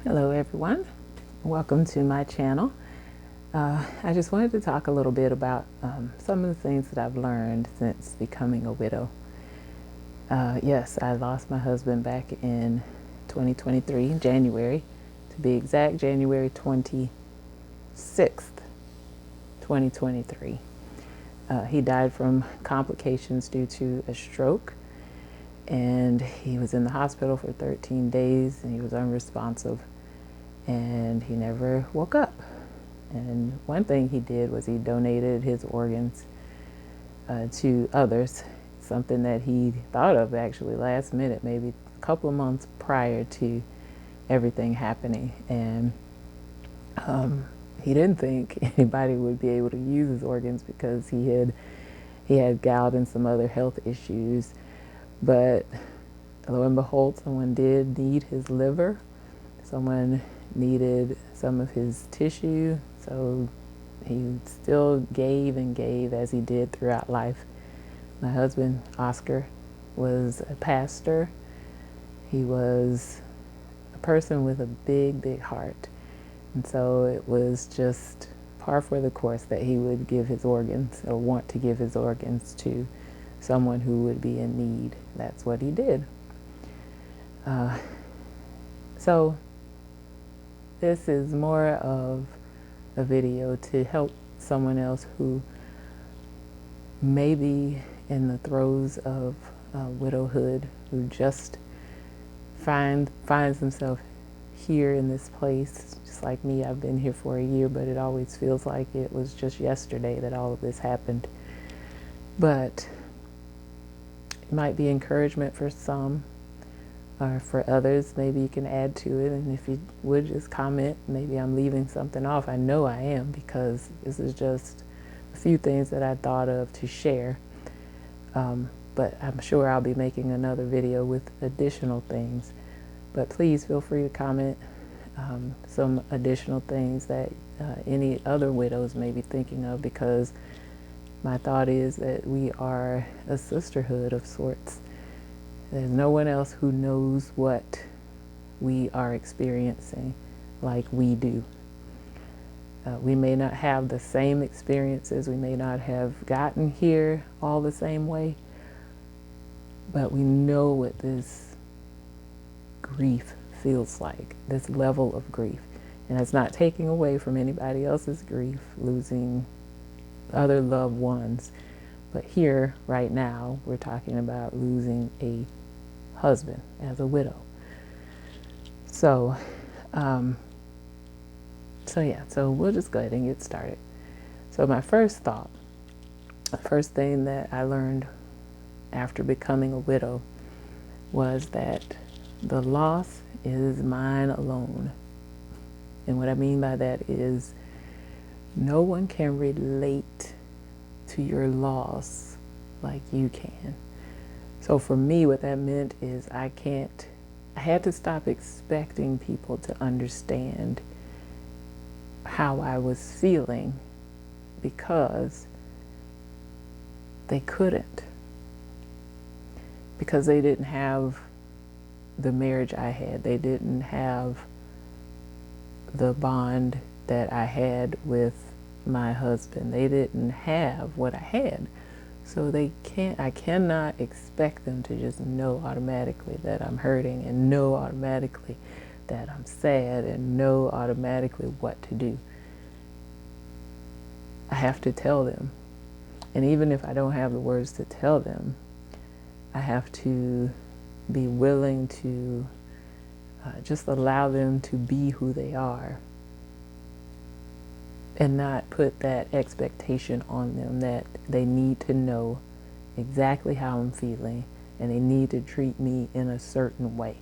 Hello everyone, welcome to my channel. I just wanted to talk a little bit about some of the things that I've learned since becoming a widow. Yes, I lost my husband back in 2023, January, to be exact, January 26th, 2023. He died from complications due to a stroke, and he was in the hospital for 13 days and he was unresponsive and he never woke up. And one thing he did was he donated his organs to others, something that he thought of actually last minute, maybe a couple of months prior to everything happening. And he didn't think anybody would be able to use his organs because he had gout and some other health issues. But lo and behold, someone did need his liver. Someone needed some of his tissue. So he still gave and gave as he did throughout life. My husband, Oscar, was a pastor. He was a person with a big, big heart. And so it was just par for the course that he would give his organs or want to give his organs to someone who would be in need. That's what he did. So this is more of a video to help someone else who may be in the throes of widowhood, who just finds himself here in this place. Just like me, I've been here for a year, but it always feels like it was just yesterday that all of this happened. But it might be encouragement for some, or for others. Maybe you can add to it, and if you would just comment, maybe I'm leaving something off. I know I am, because this is just a few things that I thought of to share. But I'm sure I'll be making another video with additional things. But please feel free to comment some additional things that any other widows may be thinking of, because my thought is that we are a sisterhood of sorts. There's no one else who knows what we are experiencing like we do. We may not have the same experiences. We may not have gotten here all the same way, but we know what this grief feels like, this level of grief. And it's not taking away from anybody else's grief, losing other loved ones. But here, right now, we're talking about losing a husband as a widow. So so we'll just go ahead and get started. So my first thought, the first thing that I learned after becoming a widow was that the loss is mine alone. And what I mean by that is no one can relate to your loss like you can. So for me, what that meant is I had to stop expecting people to understand how I was feeling, because they couldn't. Because they didn't have the marriage I had. They didn't have the bond that I had with my husband. They didn't have what I had. So I cannot expect them to just know automatically that I'm hurting, and know automatically that I'm sad, and know automatically what to do. I have to tell them. And even if I don't have the words to tell them, I have to be willing to just allow them to be who they are, and not put that expectation on them that they need to know exactly how I'm feeling and they need to treat me in a certain way.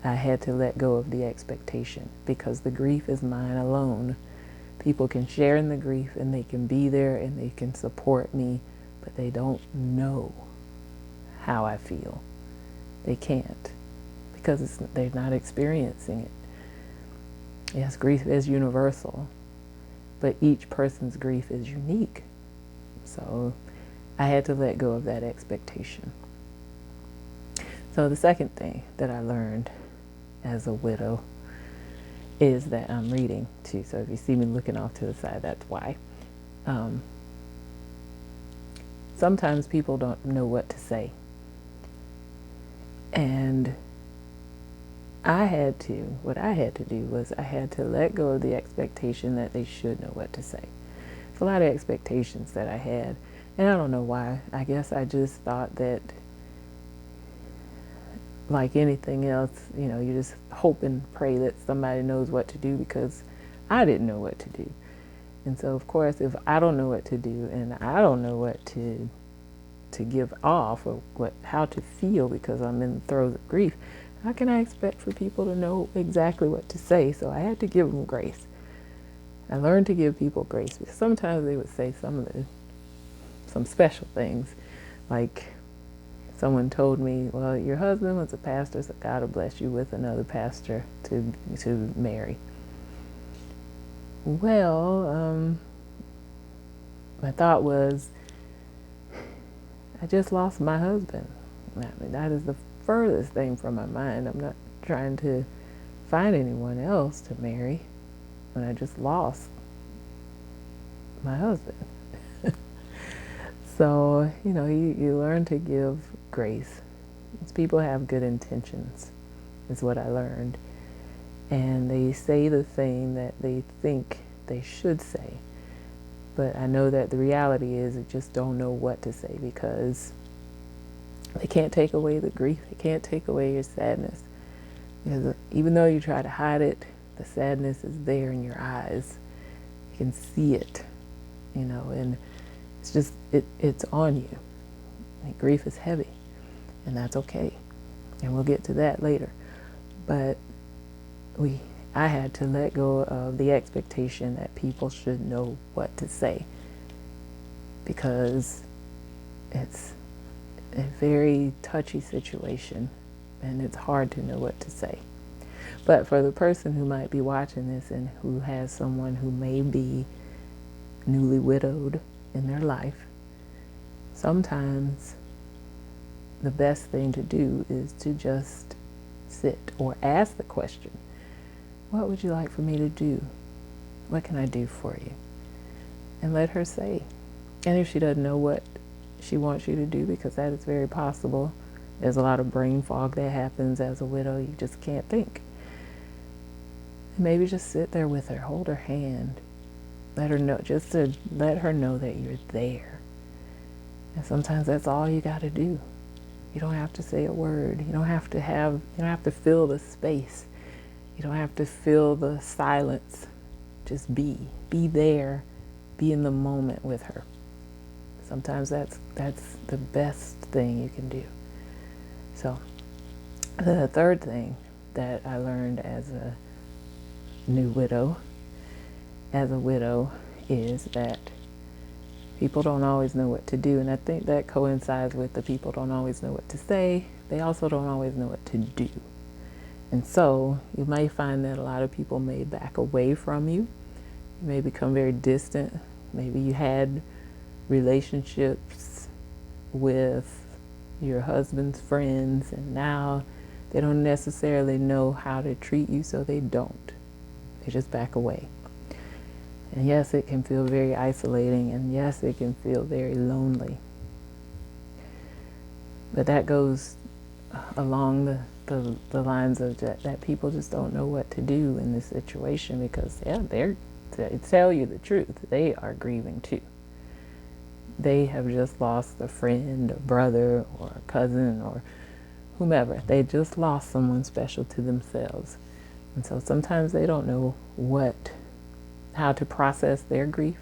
I had to let go of the expectation, because the grief is mine alone. People can share in the grief and they can be there and they can support me, but they don't know how I feel. They can't, because they're not experiencing it. Yes, grief is universal, but each person's grief is unique. So I had to let go of that expectation. So the second thing that I learned as a widow is that I'm reading too. So if you see me looking off to the side, that's why. Sometimes people don't know what to say. And what I had to do was I had to let go of the expectation that they should know what to say. It's a lot of expectations that I had. And I don't know why. I guess I just thought that, like anything else, you just hope and pray that somebody knows what to do, because I didn't know what to do. And so, of course, if I don't know what to do and I don't know what to give off, or how to feel because I'm in the throes of grief, how can I expect for people to know exactly what to say? So I had to give them grace. I learned to give people grace, because sometimes they would say some special things, like someone told me, well, your husband was a pastor, so God will bless you with another pastor to marry. Well, my thought was, I just lost my husband. I mean, that is the furthest thing from my mind. I'm not trying to find anyone else to marry when I just lost my husband. So, you learn to give grace. People have good intentions, is what I learned. And they say the thing that they think they should say. But I know that the reality is they just don't know what to say, because they can't take away the grief. They can't take away your sadness. Because even though you try to hide it, the sadness is there in your eyes. You can see it, and it's just, it's on you. And grief is heavy, and that's okay. And we'll get to that later. But I had to let go of the expectation that people should know what to say, because it's a very touchy situation and it's hard to know what to say. But for the person who might be watching this and who has someone who may be newly widowed in their life, sometimes the best thing to do is to just sit or ask the question, what would you like for me to do? What can I do for you? And let her say. And if she doesn't know what she wants you to do, because that is very possible, there's a lot of brain fog that happens as a widow. You just can't think. Maybe just sit there with her, hold her hand, let her know, just to let her know that you're there. And sometimes that's all you got to do. You don't have to say a word. You don't have to fill the space. You don't have to fill the silence. Just be there, be in the moment with her. Sometimes that's the best thing you can do. So the third thing that I learned as a new widow, is that people don't always know what to do. And I think that coincides with the people don't always know what to say. They also don't always know what to do. And so you may find that a lot of people may back away from you. You may become very distant. Maybe you had relationships with your husband's friends, and now they don't necessarily know how to treat you, so they don't. They just back away. And yes, it can feel very isolating, and yes, it can feel very lonely. But that goes along the lines of that people just don't know what to do in this situation, because to tell you the truth, they are grieving too. They have just lost a friend, a brother, or a cousin, or whomever. They just lost someone special to themselves. And so sometimes they don't know how to process their grief,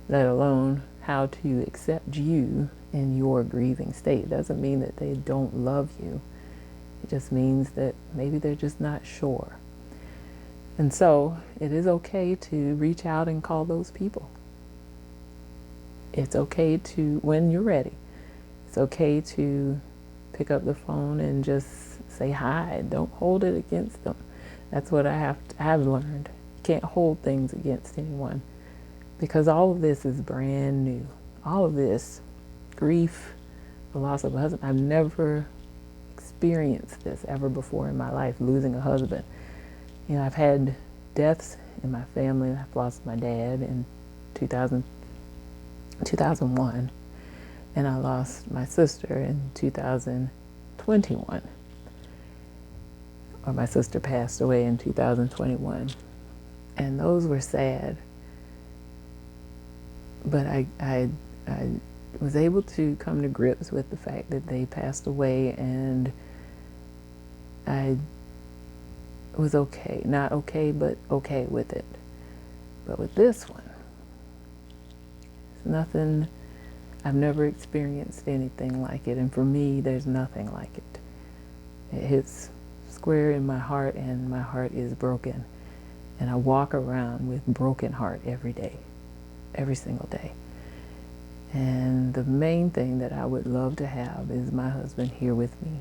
let alone how to accept you in your grieving state. It doesn't mean that they don't love you. It just means that maybe they're just not sure. And so it is okay to reach out and call those people. It's okay to, when you're ready, it's okay to pick up the phone and just say hi. Don't hold it against them. That's what I have learned. You can't hold things against anyone, because all of this is brand new. All of this, grief, the loss of a husband, I've never experienced this ever before in my life, losing a husband. I've had deaths in my family. I've lost my dad in 2001, and I lost my sister in 2021. Or my sister passed away in 2021. And those were sad. But I was able to come to grips with the fact that they passed away, and I was okay. Not okay, but okay with it. But with this one, it's nothing, I've never experienced anything like it. And for me, there's nothing like it. It hits square in my heart, and my heart is broken. And I walk around with broken heart every day, every single day. And the main thing that I would love to have is my husband here with me,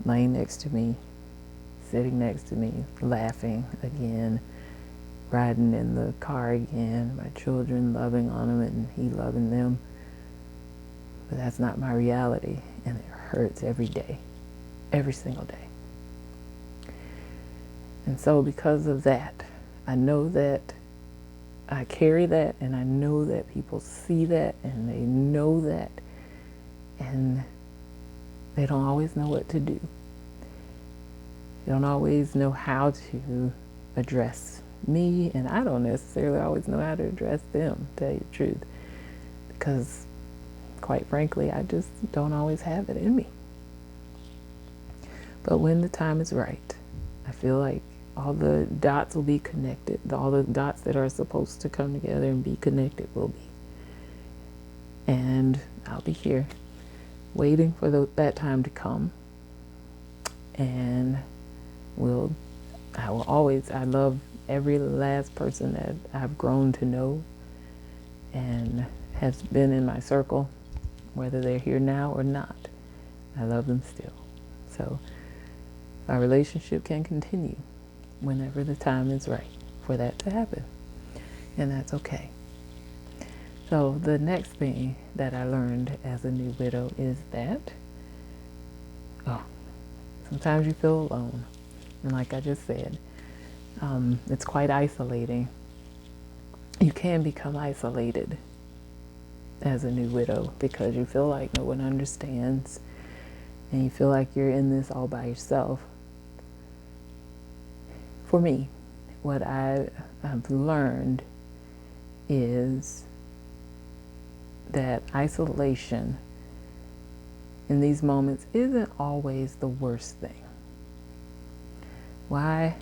laying next to me, sitting next to me, laughing again, riding in the car again, my children loving on him and he loving them. But that's not my reality, and it hurts every day, every single day. And so because of that, I know that I carry that, and I know that people see that, and they know that, and they don't always know what to do. They don't always know how to address me, and I don't necessarily always know how to address them, to tell you the truth, because quite frankly, I just don't always have it in me. But when the time is right, I feel like all the dots will be connected. All the dots that are supposed to come together and be connected will be. And I'll be here waiting for that time to come. And I love every last person that I've grown to know and has been in my circle, whether they're here now or not. I love them still. So our relationship can continue whenever the time is right for that to happen. And that's okay. So the next thing that I learned as a new widow is that, sometimes you feel alone. And like I just said, it's quite isolating. You can become isolated as a new widow because you feel like no one understands, and you feel like you're in this all by yourself. For me, what I've learned is that isolation in these moments isn't always the worst thing. Why?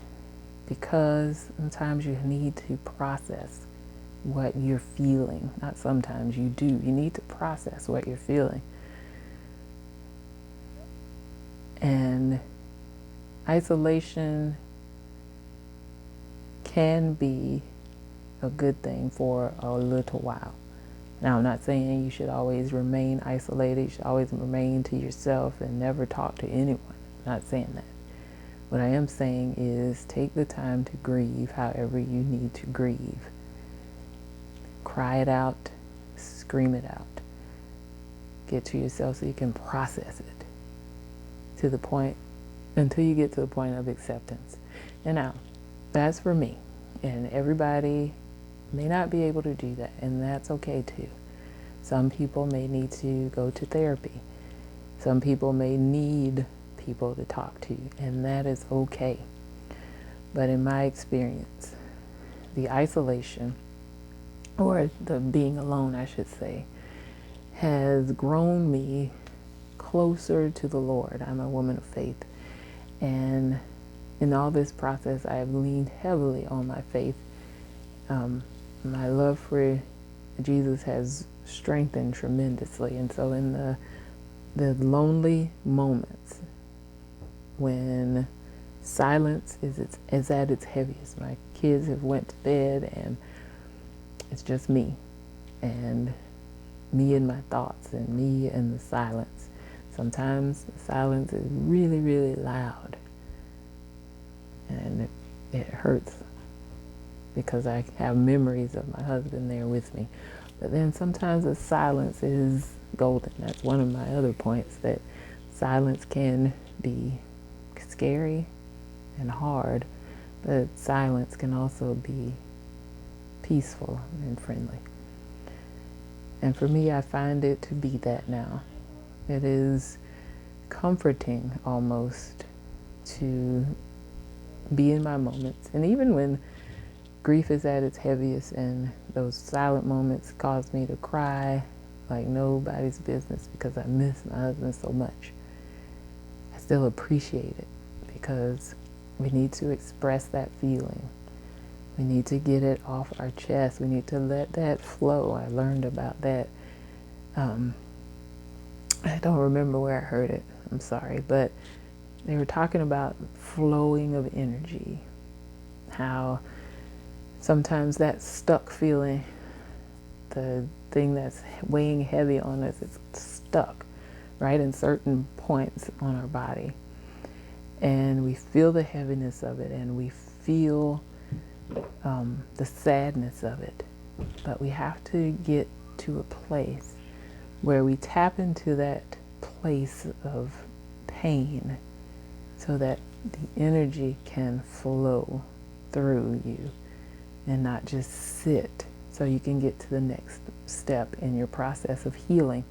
Because sometimes you need to process what you're feeling. Not sometimes, you do. You need to process what you're feeling. And isolation can be a good thing for a little while. Now, I'm not saying you should always remain isolated. You should always remain to yourself and never talk to anyone. I'm not saying that. What I am saying is take the time to grieve however you need to grieve. Cry it out, scream it out. Get to yourself so you can process it to the point, until you get to the point of acceptance. And now, that's for me. And everybody may not be able to do that, and that's okay too. Some people may need to go to therapy. Some people may need people to talk to, and that is okay. But in my experience, the isolation, or the being alone, I should say, has grown me closer to the Lord. I'm a woman of faith, and in all this process, I have leaned heavily on my faith. My love for Jesus has strengthened tremendously, and so in the lonely moments when silence is at its heaviest, my kids have went to bed and it's just me and my thoughts and me and the silence. Sometimes the silence is really, really loud, and it hurts because I have memories of my husband there with me. But then sometimes the silence is golden. That's one of my other points, that Silence can be scary and hard, but silence can also be peaceful and friendly. And for me, I find it to be that now. It is comforting almost to be in my moments. And even when grief is at its heaviest and those silent moments cause me to cry like nobody's business because I miss my husband so much, I still appreciate it because we need to express that feeling. We need to get it off our chest. We need to let that flow. I learned about that. I don't remember where I heard it. I'm sorry. But they were talking about flowing of energy. How sometimes that stuck feeling, the thing that's weighing heavy on us, is stuck, right, in certain points on our body. And we feel the heaviness of it and we feel the sadness of it. But we have to get to a place where we tap into that place of pain so that the energy can flow through you and not just sit, so you can get to the next step in your process of healing.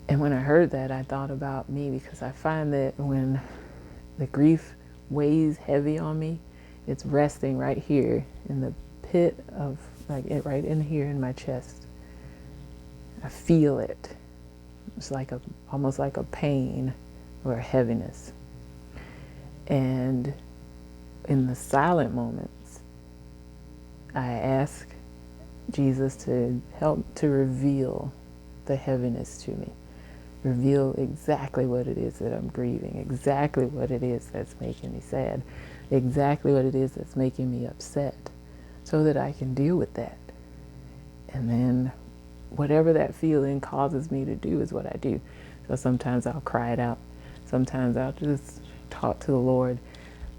And when I heard that, I thought about me, because I find that when the grief weighs heavy on me, it's resting right here in the pit of, like, it right in here in my chest. I feel it. It's like almost like a pain or a heaviness. And in the silent moments, I ask Jesus to help to reveal the heaviness to me. Reveal exactly what it is that I'm grieving, exactly what it is that's making me sad, exactly what it is that's making me upset, so that I can deal with that. And then whatever that feeling causes me to do is what I do. So sometimes I'll cry it out. Sometimes I'll just talk to the Lord.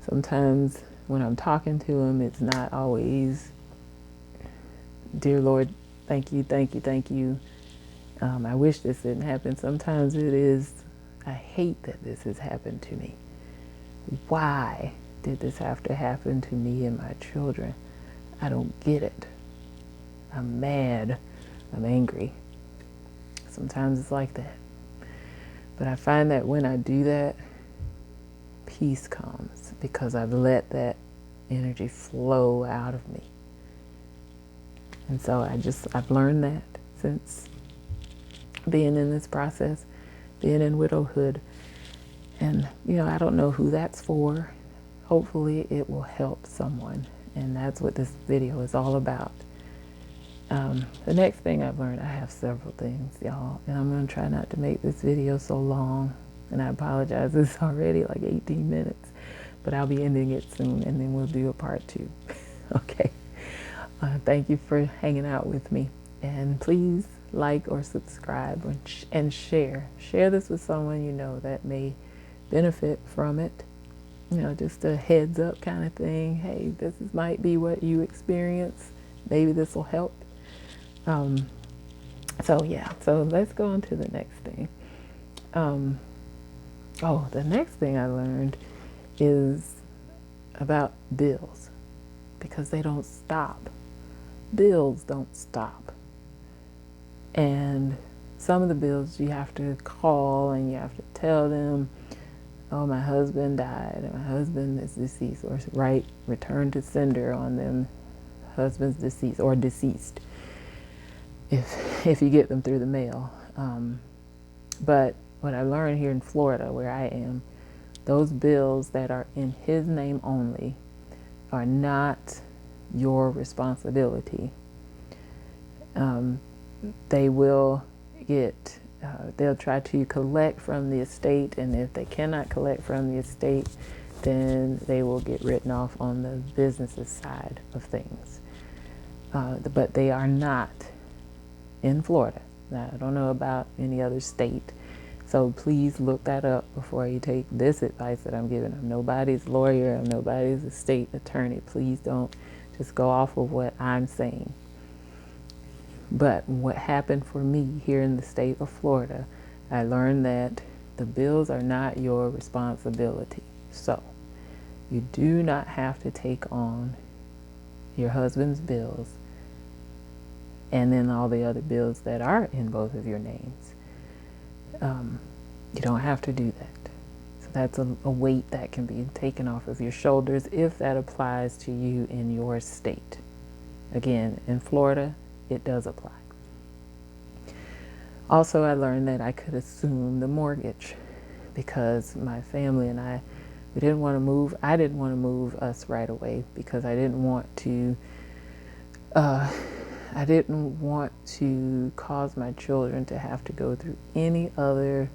Sometimes when I'm talking to him, it's not always, dear Lord, thank you, thank you, thank you. I wish this didn't happen. Sometimes it is, I hate that this has happened to me. Why did this have to happen to me and my children? I don't get it. I'm mad. I'm angry. Sometimes it's like that. But I find that when I do that, peace comes because I've let that energy flow out of me. And so I've learned that since being in this process, being in widowhood. And, I don't know who that's for. Hopefully it will help someone. And that's what this video is all about. The next thing I've learned, I have several things, y'all, and I'm going to try not to make this video so long. And I apologize, it's already like 18 minutes, but I'll be ending it soon, and then we'll do a part 2. Okay. Thank you for hanging out with me. And please like or subscribe and share. Share this with someone you know that may benefit from it. Just a heads up kind of thing. Hey, might be what you experience. Maybe this will help. So let's go on to the next thing. The next thing I learned is about bills, because they don't stop. Bills don't stop. And some of the bills you have to call and you have to tell them, oh, my husband died, and my husband is deceased, or return to sender on them, husband's deceased or deceased, if you get them through the mail. But what I learned here in Florida, where I am, those bills that are in his name only are not your responsibility. They will get, they'll try to collect from the estate, and if they cannot collect from the estate, then they will get written off on the business's side of things. But they are not in Florida. Now, I don't know about any other state, so please look that up before you take this advice that I'm giving. I'm nobody's lawyer, I'm nobody's estate attorney. Please don't just go off of what I'm saying. But what happened for me here in the state of Florida, I learned that the bills are not your responsibility. So you do not have to take on your husband's bills and then all the other bills that are in both of your names. You don't have to do that. So that's a weight that can be taken off of your shoulders if that applies to you in your state. Again, in Florida, it does apply. Also, I learned that I could assume the mortgage because my family and we didn't want to move. I didn't want to move us right away because I didn't want to cause my children to have to go through any other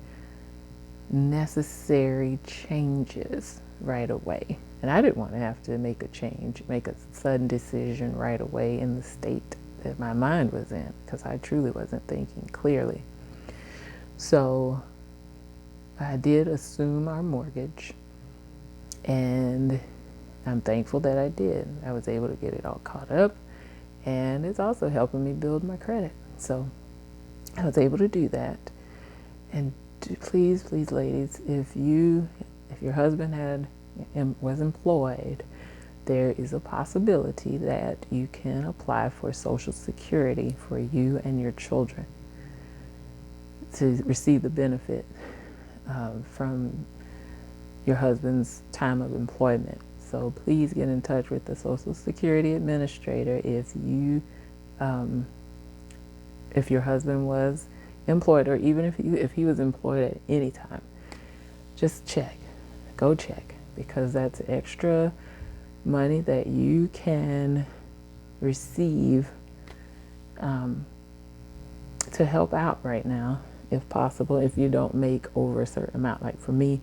necessary changes right away. And I didn't want to have to make a sudden decision right away in the state that my mind was in, because I truly wasn't thinking clearly. So I did assume our mortgage, and I'm thankful that I did. I was able to get it all caught up, and it's also helping me build my credit. So I was able to do that. And please, please, ladies, if your husband was employed, there is a possibility that you can apply for Social Security for you and your children to receive the benefit from your husband's time of employment. So please get in touch with the Social Security Administrator if your husband was employed, or even if he was employed at any time. Just go check, because that's extra money that you can receive to help out right now, if possible, if you don't make over a certain amount. Like for me,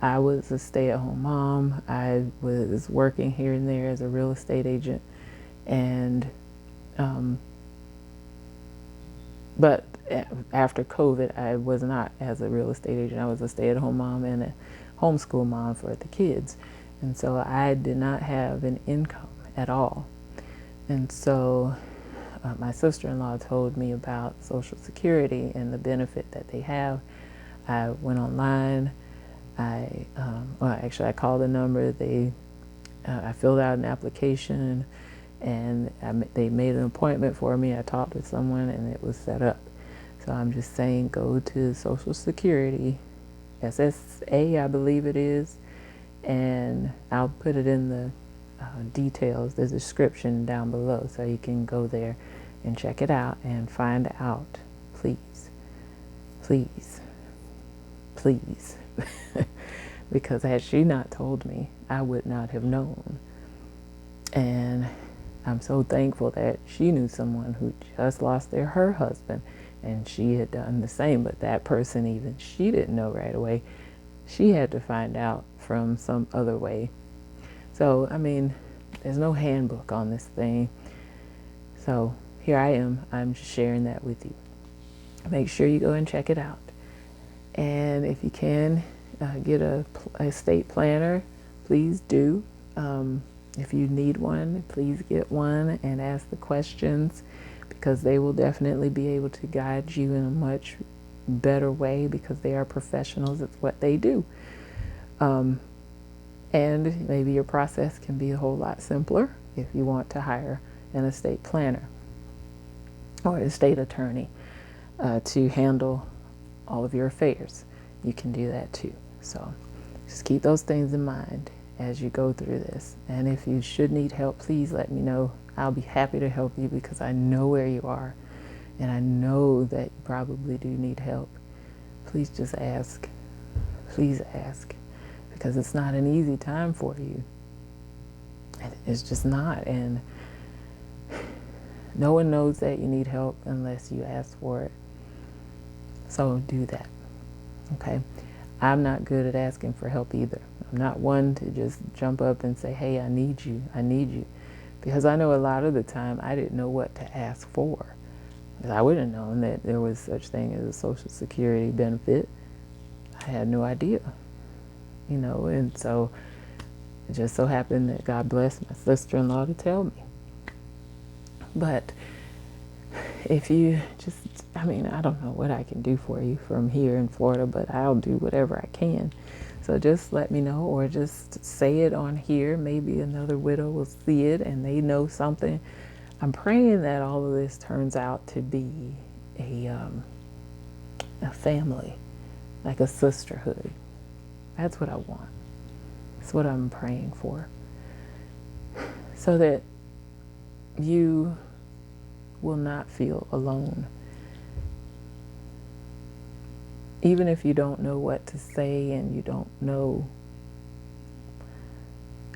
I was a stay-at-home mom. I was working here and there as a real estate agent, and but after COVID, I was not as a real estate agent. I was a stay-at-home mom and a homeschool mom for the kids. And so I did not have an income at all. And so my sister-in-law told me about Social Security and the benefit that they have. I went online. I called the number. I filled out an application, and they made an appointment for me. I talked with someone, and it was set up. So I'm just saying, go to Social Security, SSA, I believe it is, and I'll put it in the details, the description down below, so you can go there and check it out and find out. Please, please, please. Because had she not told me, I would not have known. And I'm so thankful that she knew someone who just lost her husband, and she had done the same. But that person, even she didn't know right away. She had to find out from some other way. So, I mean, there's no handbook on this thing. So here I am. I'm just sharing that with you. Make sure you go and check it out. And if you can get a estate planner, please do. If you need one, please get one and ask the questions, because they will definitely be able to guide you in a much better way, because they are professionals. It's what they do. And maybe your process can be a whole lot simpler if you want to hire an estate planner or an estate attorney to handle all of your affairs. You can do that too. So just keep those things in mind as you go through this. And if you should need help, please let me know. I'll be happy to help you, because I know where you are, and I know that you probably do need help. Please just ask. Please ask, because it's not an easy time for you. It's just not. And no one knows that you need help unless you ask for it. So do that. Okay? I'm not good at asking for help either. I'm not one to just jump up and say, hey, I need you. I need you. Because I know a lot of the time I didn't know what to ask for. I wouldn't have known that there was such thing as a Social Security benefit. I had no idea. And so it just so happened that God blessed my sister-in-law to tell me. But if you just, I mean, I don't know what I can do for you from here in Florida, but I'll do whatever I can. So just let me know, or just say it on here. Maybe another widow will see it and they know something. I'm praying that all of this turns out to be a family, like a sisterhood. That's what I want. That's what I'm praying for. So that you will not feel alone. Even if you don't know what to say and you don't know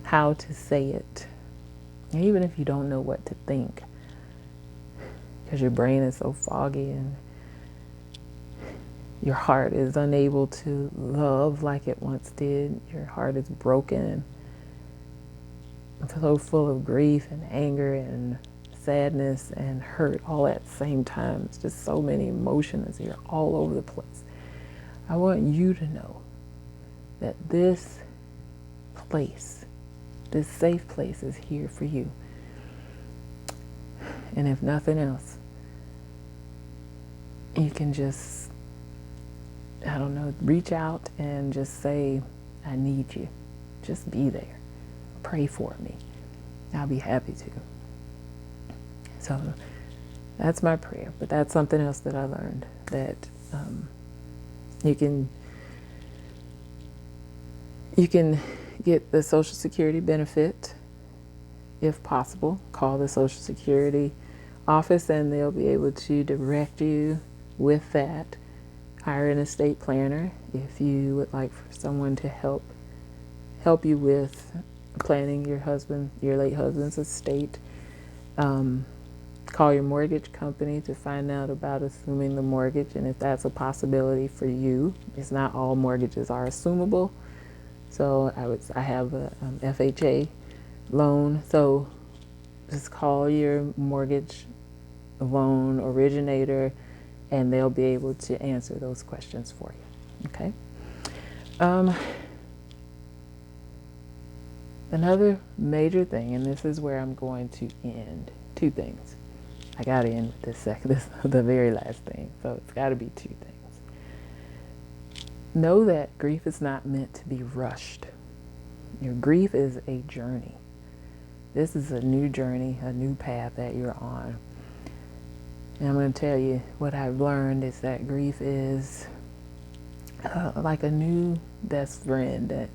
how to say it, even if you don't know what to think, because your brain is so foggy and your heart is unable to love like it once did. Your heart is broken and so full of grief and anger and sadness and hurt all at the same time. It's just so many emotions here all over the place. I want you to know that this place, this safe place is here for you. And if nothing else, you can just, I don't know, reach out and just say, I need you. Just be there. Pray for me. I'll be happy to. So that's my prayer. But that's something else that I learned, that you can get the Social Security benefit if possible. Call the Social Security office and they'll be able to direct you with that. Hire an estate planner if you would like for someone to help you with planning your late husband's estate. Call your mortgage company to find out about assuming the mortgage and if that's a possibility for you. It's not all mortgages are assumable. So I have a FHA loan. So just call your mortgage loan originator and they'll be able to answer those questions for you. Okay. Another major thing, and this is where I'm going to end. Two things. I got to end with this the very last thing. So it's got to be two things. Know that grief is not meant to be rushed. Your grief is a journey. This is a new journey, a new path that you're on. And I'm going to tell you what I've learned is that grief is like a new best friend that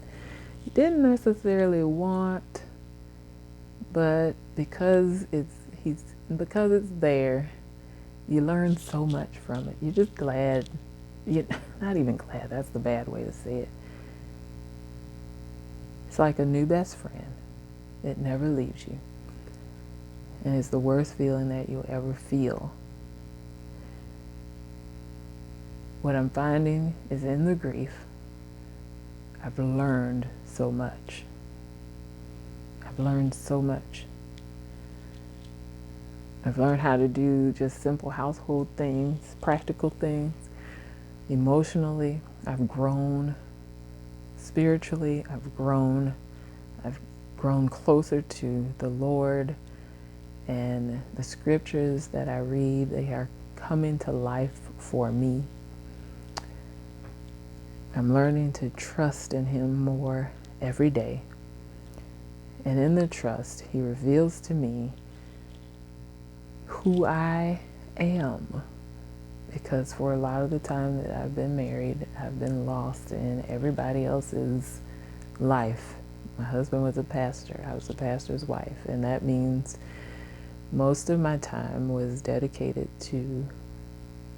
you didn't necessarily want, but because it's there, you learn so much from it. You're just glad. You're not even glad. That's the bad way to say it. It's like a new best friend. It never leaves you. And it's the worst feeling that you'll ever feel. What I'm finding is in the grief, I've learned so much. I've learned so much. I've learned how to do just simple household things, practical things. Emotionally, I've grown. Spiritually, I've grown. I've grown closer to the Lord. And the scriptures that I read, they are coming to life for me. I'm learning to trust in Him more every day. And in the trust, He reveals to me who I am. Because for a lot of the time that I've been married, I've been lost in everybody else's life. My husband was a pastor. I was a pastor's wife. And that means most of my time was dedicated to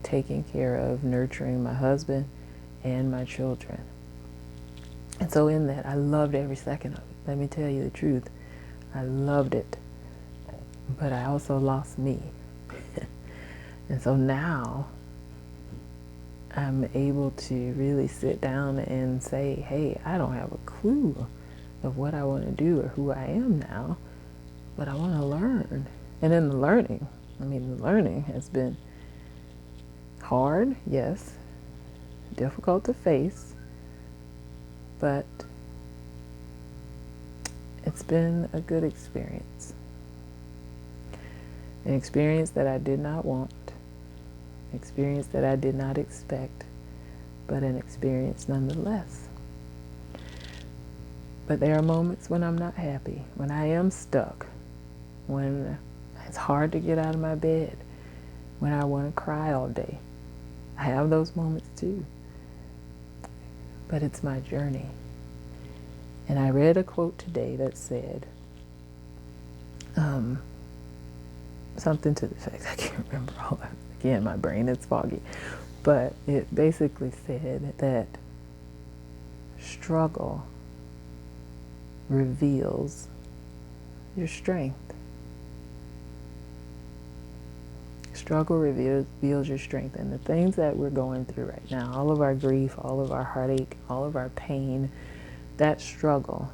taking care of, nurturing my husband and my children. And so in that, I loved every second of it. Let me tell you the truth. I loved it. But I also lost me. And so now I'm able to really sit down and say, hey, I don't have a clue of what I want to do or who I am now, but I want to learn. And in the learning has been hard, yes, difficult to face, but it's been a good experience. An experience that I did not want, experience that I did not expect, but an experience nonetheless. But there are moments when I'm not happy, when I am stuck, when it's hard to get out of my bed, when I want to cry all day. I have those moments too. But it's my journey. And I read a quote today that said, something to the effect, I can't remember all that. Again, my brain is foggy. But it basically said that struggle reveals your strength. Struggle reveals your strength. And the things that we're going through right now, all of our grief, all of our heartache, all of our pain, that struggle,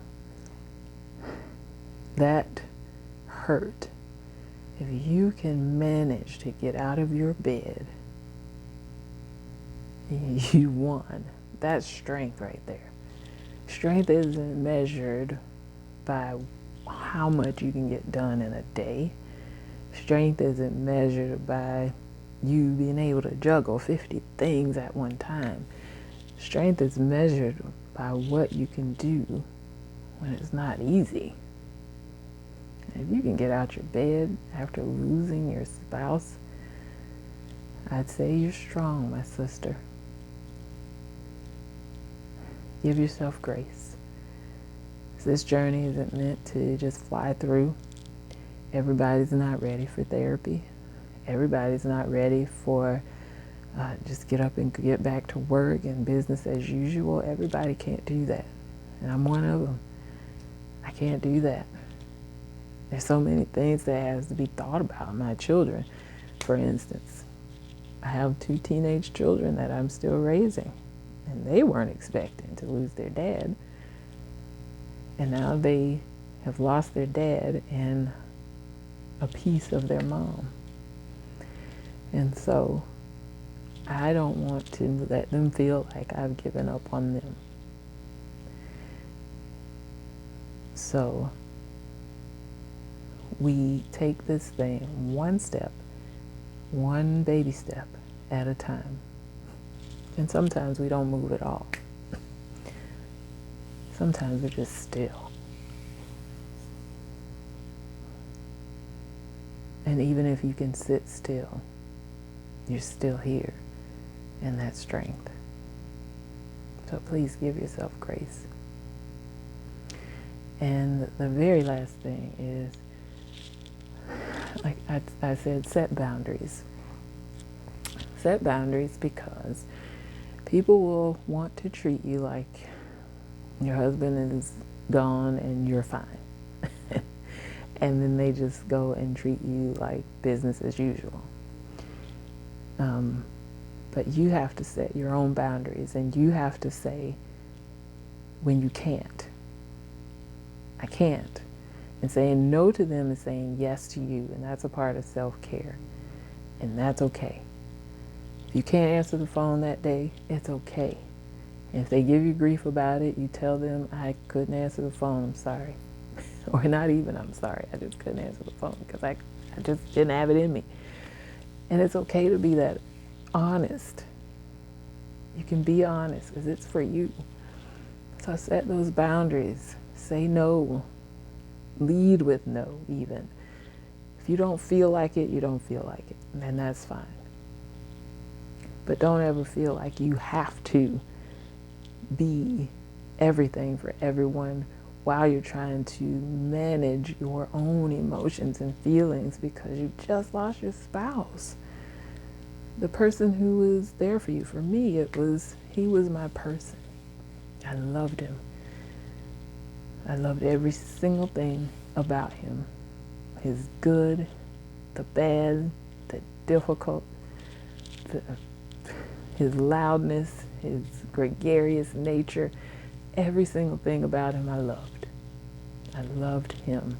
that hurt, if you can manage to get out of your bed, you won. That's strength right there. Strength isn't measured by how much you can get done in a day. Strength isn't measured by you being able to juggle 50 things at one time. Strength is measured by what you can do when it's not easy. If you can get out your bed after losing your spouse, I'd say you're strong, my sister. Give yourself grace. This journey isn't meant to just fly through. Everybody's not ready for therapy. Everybody's not ready for just get up and get back to work and business as usual. Everybody can't do that. And I'm one of them. I can't do that. There's so many things that has to be thought about. My children, for instance. I have 2 teenage children that I'm still raising. And they weren't expecting to lose their dad. And now they have lost their dad and a piece of their mom. And so I don't want to let them feel like I've given up on them. So we take this thing one step, one baby step at a time. And sometimes we don't move at all. Sometimes we're just still. And even if you can sit still, you're still here. And that's strength. So please give yourself grace. And the very last thing is, like I said, set boundaries. Set boundaries because people will want to treat you like your husband is gone and you're fine. And then they just go and treat you like business as usual. But you have to set your own boundaries, and you have to say when you can't. I can't. And saying no to them is saying yes to you, and that's a part of self-care. And that's okay. If you can't answer the phone that day, it's okay. And if they give you grief about it, you tell them, I couldn't answer the phone, I'm sorry. Or not even, I'm sorry, I just couldn't answer the phone because I just didn't have it in me. And it's okay to be that honest. You can be honest because it's for you. So set those boundaries. Say no. Lead with no, even. If you don't feel like it, you don't feel like it. And that's fine. But don't ever feel like you have to be everything for everyone while you're trying to manage your own emotions and feelings because you just lost your spouse. The person who was there for you. For me, he was my person. I loved him. I loved every single thing about him. His good, the bad, the difficult, his loudness, his gregarious nature. Every single thing about him I loved. I loved him.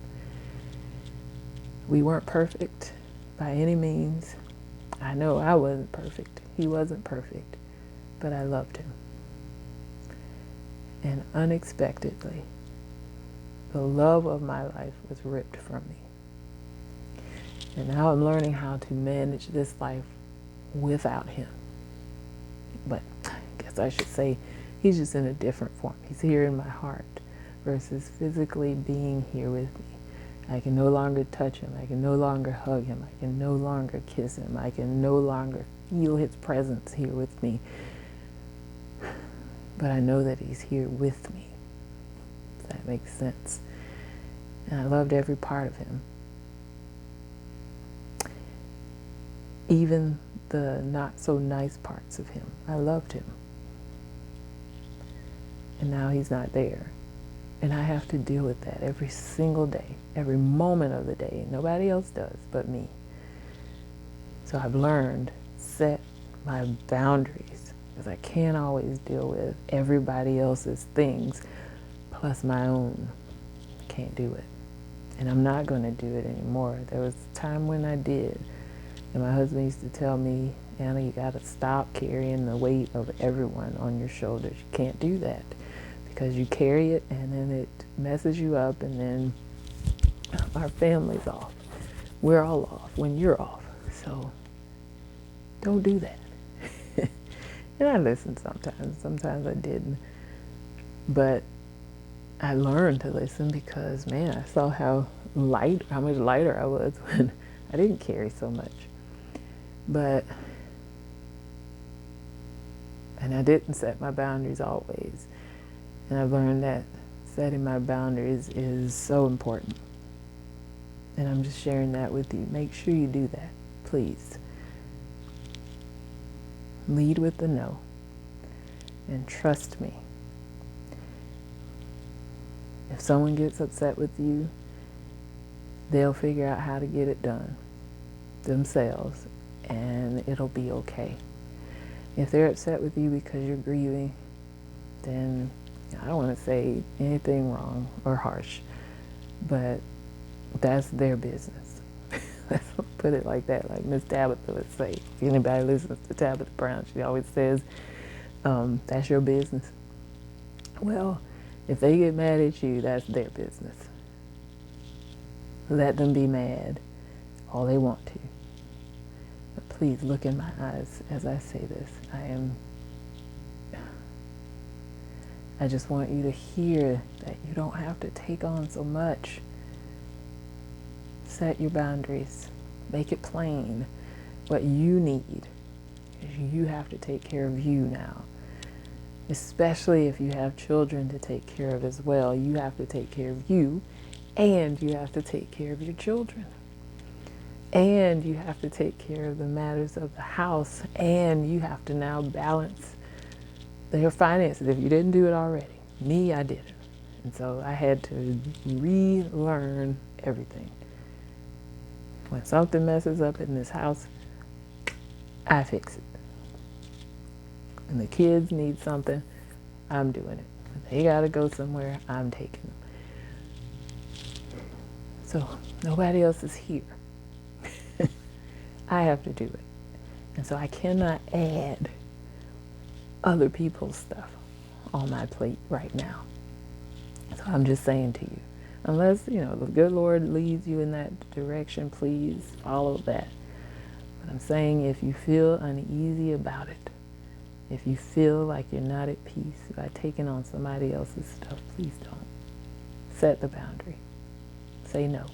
We weren't perfect by any means. I know I wasn't perfect. He wasn't perfect. But I loved him. And unexpectedly, the love of my life was ripped from me. And now I'm learning how to manage this life without him. But I guess I should say he's just in a different form. He's here in my heart versus physically being here with me. I can no longer touch him. I can no longer hug him. I can no longer kiss him. I can no longer feel his presence here with me. But I know that he's here with me. If that makes sense. And I loved every part of him. Even the not so nice parts of him. I loved him. And now he's not there. And I have to deal with that every single day, every moment of the day. Nobody else does but me. So I've learned, set my boundaries, because I can't always deal with everybody else's things plus my own. Can't do it. And I'm not going to do it anymore. There was a time when I did. And my husband used to tell me, Anna, you got to stop carrying the weight of everyone on your shoulders. You can't do that. Because you carry it and then it messes you up, and then our family's off. We're all off when you're off. So don't do that. And I listened sometimes I didn't. But I learned to listen because, man, I saw how much lighter I was when I didn't carry so much. And I didn't set my boundaries always. And I've learned that setting my boundaries is so important. And I'm just sharing that with you. Make sure you do that, please. Lead with the no. And trust me. If someone gets upset with you, they'll figure out how to get it done themselves, and it'll be okay. If they're upset with you because you're grieving, then I don't want to say anything wrong or harsh, but that's their business. Let's put it like that, like Miss Tabitha would say. If anybody listens to Tabitha Brown, she always says, that's your business. Well, if they get mad at you, that's their business. Let them be mad all they want to. But please look in my eyes as I say this. I just want you to hear that you don't have to take on so much. Set your boundaries. Make it plain what you need. You have to take care of you now. Especially if you have children to take care of as well. You have to take care of you, and you have to take care of your children. And you have to take care of the matters of the house, and you have to now balance their finances if you didn't do it already. Me, I did it. And so I had to relearn everything. When something messes up in this house, I fix it. When the kids need something, I'm doing it. When they gotta go somewhere, I'm taking them. So nobody else is here. I have to do it. And so I cannot add other people's stuff on my plate right now. So I'm just saying to you, unless, the good Lord leads you in that direction, please follow that. But I'm saying if you feel uneasy about it, if you feel like you're not at peace by taking on somebody else's stuff, please don't. Set the boundary. Say no.